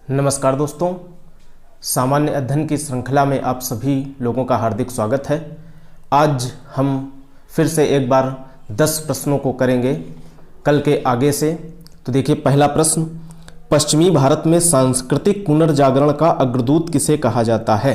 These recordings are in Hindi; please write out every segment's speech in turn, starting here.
नमस्कार दोस्तों, सामान्य अध्ययन की श्रृंखला में आप सभी लोगों का हार्दिक स्वागत है। आज हम फिर से एक बार 10 प्रश्नों को करेंगे कल के आगे से। तो देखिए, पहला प्रश्न, पश्चिमी भारत में सांस्कृतिक पुनर्जागरण का अग्रदूत किसे कहा जाता है?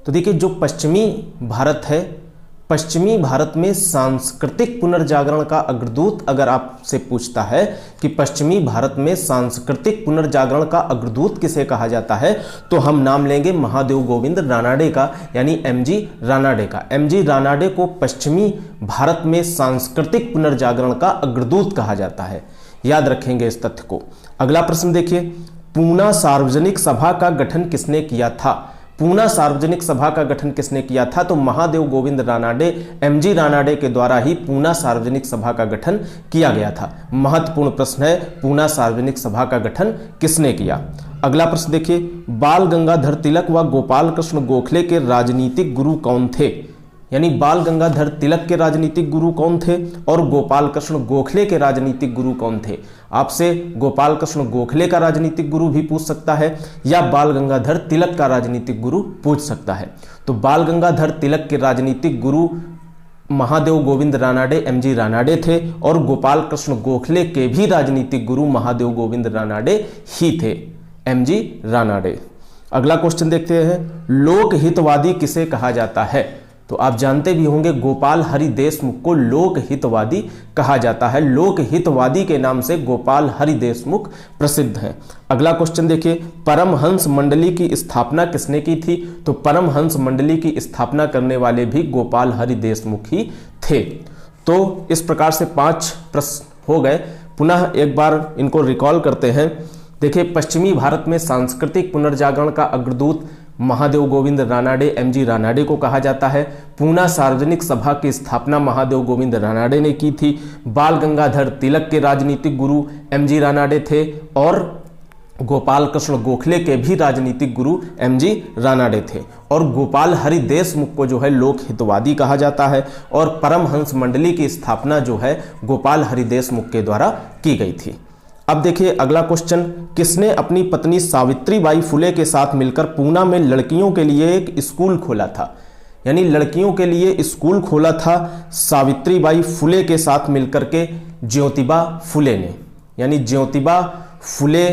तो देखिए, जो पश्चिमी भारत है, पश्चिमी भारत में सांस्कृतिक पुनर्जागरण का अग्रदूत अगर आपसे पूछता है कि पश्चिमी भारत में सांस्कृतिक पुनर्जागरण का अग्रदूत किसे कहा जाता है, तो हम नाम लेंगे महादेव गोविंद रानाडे का, यानी एमजी रानाडे का। एमजी रानाडे को पश्चिमी भारत में सांस्कृतिक पुनर्जागरण का अग्रदूत कहा जाता है। याद रखेंगे इस तथ्य को। अगला प्रश्न देखिए, पूना सार्वजनिक सभा का गठन किसने किया था? पूना सार्वजनिक सभा का गठन किसने किया था? तो महादेव गोविंद रानाडे, एमजी रानाडे के द्वारा ही पूना सार्वजनिक सभा का गठन किया गया था। महत्वपूर्ण प्रश्न है, पूना सार्वजनिक सभा का गठन किसने किया? अगला प्रश्न देखिए, बाल गंगाधर तिलक व गोपाल कृष्ण गोखले के राजनीतिक गुरु कौन थे? यानी बाल गंगाधर तिलक के राजनीतिक गुरु कौन थे और गोपाल कृष्ण गोखले के राजनीतिक गुरु कौन थे? आपसे गोपाल कृष्ण गोखले का राजनीतिक गुरु भी पूछ सकता है या बाल गंगाधर तिलक का राजनीतिक गुरु पूछ सकता है। तो बाल गंगाधर तिलक के राजनीतिक गुरु महादेव गोविंद रानाडे, एमजी रानाडे थे, और गोपाल कृष्ण गोखले के भी राजनीतिक गुरु महादेव गोविंद रानाडे ही थे, एमजी रानाडे। अगला क्वेश्चन देखते हैं, लोक हितवादी किसे कहा जाता है? तो आप जानते भी होंगे, गोपाल हरि देशमुख को लोक हितवादी कहा जाता है। लोक हितवादी के नाम से गोपाल हरि देशमुख प्रसिद्ध हैं। अगला क्वेश्चन देखिए, परमहंस मंडली की स्थापना किसने की थी? तो परमहंस मंडली की स्थापना करने वाले भी गोपाल हरि देशमुख ही थे। तो इस प्रकार से 5 प्रश्न हो गए। पुनः एक बार इनको रिकॉल करते हैं। देखिए, पश्चिमी भारत में सांस्कृतिक पुनर्जागरण का अग्रदूत महादेव गोविंद रानाडे, एमजी रानाडे को कहा जाता है। पूना सार्वजनिक सभा की स्थापना महादेव गोविंद रानाडे ने की थी। बाल गंगाधर तिलक के राजनीतिक गुरु एमजी रानाडे थे और गोपाल कृष्ण गोखले के भी राजनीतिक गुरु एमजी रानाडे थे। और गोपाल हरि देशमुख को जो है लोक हितवादी कहा जाता है, और परमहंस मंडली की स्थापना जो है गोपाल हरि देशमुख के द्वारा की गई थी। अब देखिए अगला क्वेश्चन, किसने अपनी पत्नी सावित्रीबाई फुले के साथ मिलकर पूना में लड़कियों के लिए एक स्कूल खोला था? यानी लड़कियों के लिए स्कूल खोला था सावित्रीबाई फुले के साथ मिलकर के ज्योतिबा फुले ने। यानी ज्योतिबा फुले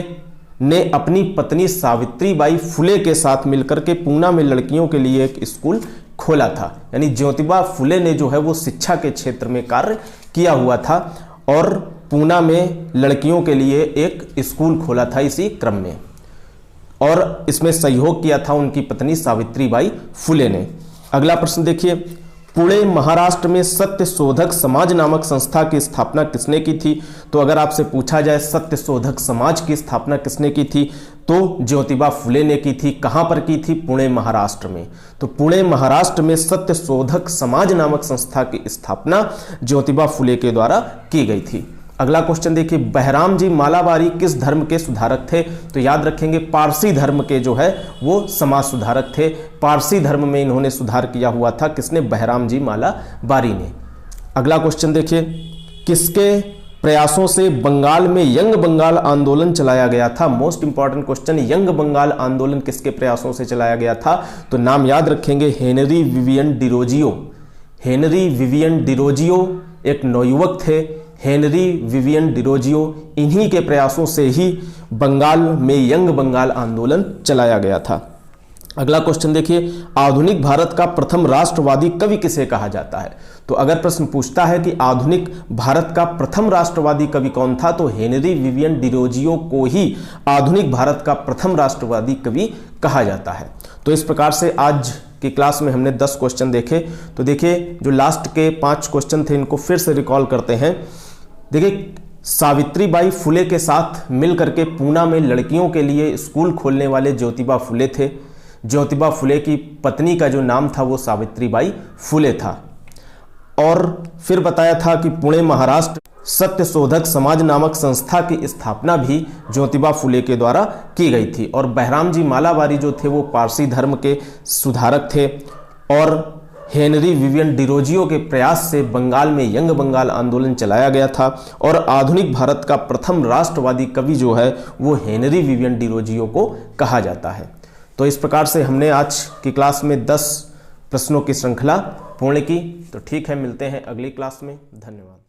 ने अपनी पत्नी सावित्रीबाई फुले के साथ मिलकर के पूना में लड़कियों के लिए एक स्कूल खोला था। यानी ज्योतिबा फुले ने जो है वो शिक्षा के क्षेत्र में कार्य किया हुआ था और पूना में लड़कियों के लिए एक स्कूल खोला था इसी क्रम में, और इसमें सहयोग किया था उनकी पत्नी सावित्रीबाई फुले ने। अगला प्रश्न देखिए, पुणे महाराष्ट्र में सत्य शोधक समाज नामक संस्था की स्थापना किसने की थी? तो अगर आपसे पूछा जाए सत्य शोधक समाज की स्थापना किसने की थी, तो ज्योतिबा फुले ने की थी। कहां पर की थी? पुणे महाराष्ट्र में। तो पुणे महाराष्ट्र में सत्य शोधक समाज नामक संस्था की स्थापना ज्योतिबा फुले के द्वारा की गई थी। अगला क्वेश्चन देखिए, बहराम जी मालाबारी किस धर्म के सुधारक थे? तो याद रखेंगे, पारसी धर्म के जो है वो समाज सुधारक थे। पारसी धर्म में इन्होंने सुधार किया हुआ था। किसने? बहराम जी मालाबारी ने। अगला क्वेश्चन देखिए, किसके प्रयासों से बंगाल में यंग बंगाल आंदोलन चलाया गया था? Most important question, young Bengal आंदोलन किसके प्रयासों से चलाया गया था? तो नाम याद रखेंगे, Henry Vivian Derozio. Henry Vivian Derozio एक नवयुवक थे, हेनरी विवियन डिरोजियो, इन्हीं के प्रयासों से ही बंगाल में यंग बंगाल आंदोलन चलाया गया था। अगला क्वेश्चन देखिए, आधुनिक भारत का प्रथम राष्ट्रवादी कवि किसे कहा जाता है? तो अगर प्रश्न पूछता है कि आधुनिक भारत का प्रथम राष्ट्रवादी कवि कौन था, तो हेनरी विवियन डिरोजियो को ही आधुनिक भारत का प्रथम राष्ट्रवादी कवि कहा जाता है। तो इस प्रकार से आज की क्लास में हमने 10 क्वेश्चन देखे। तो देखिए, जो लास्ट के 5 क्वेश्चन थे इनको फिर से रिकॉल करते हैं। देखिए, सावित्रीबाई फुले के साथ मिलकर के पूना में लड़कियों के लिए स्कूल खोलने वाले ज्योतिबा फुले थे। ज्योतिबा फुले की पत्नी का जो नाम था वो सावित्रीबाई फुले था। और फिर बताया था कि पुणे महाराष्ट्र सत्य शोधक समाज नामक संस्था की स्थापना भी ज्योतिबा फुले के द्वारा की गई थी। और बहराम जी मालाबारी जो थे वो पारसी धर्म के सुधारक थे। और हेनरी विवियन डिरोजियो के प्रयास से बंगाल में यंग बंगाल आंदोलन चलाया गया था और आधुनिक भारत का प्रथम राष्ट्रवादी कवि जो है वो हेनरी विवियन डिरोजियो को कहा जाता है। तो इस प्रकार से हमने आज की क्लास में 10 प्रश्नों की श्रृंखला पूर्ण की। तो ठीक है, मिलते हैं अगली क्लास में। धन्यवाद।